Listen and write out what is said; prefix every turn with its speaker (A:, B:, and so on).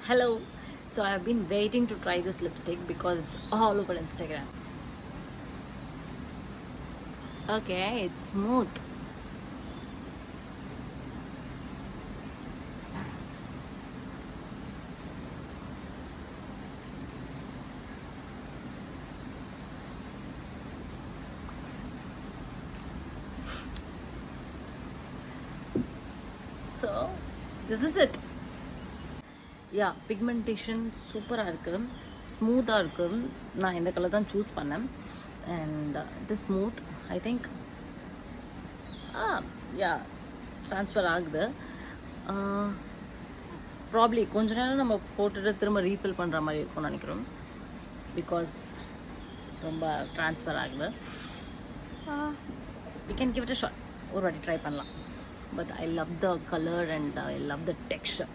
A: Hello. So I've been waiting to try this lipstick because it's all over Instagram. Okay, it's smooth. So this is it. Yeah, pigmentation சூப்பராக இருக்குது, ஸ்மூத்தாக இருக்குது. நான் இந்த colour தான் choose பண்ணேன். And it is smooth. I think yeah transfer ஆகுது. Probably கொஞ்ச நேரம் நம்ம போட்டுட்டு திரும்ப ரீஃபில் பண்ணுற மாதிரி இருக்கும்னு நினைக்கிறோம். பிகாஸ் ரொம்ப ட்ரான்ஸ்ஃபர் ஆகுது. We can give it a shot. ஒரு வாட்டி ட்ரை பண்ணலாம். But I love the colour and I love the texture.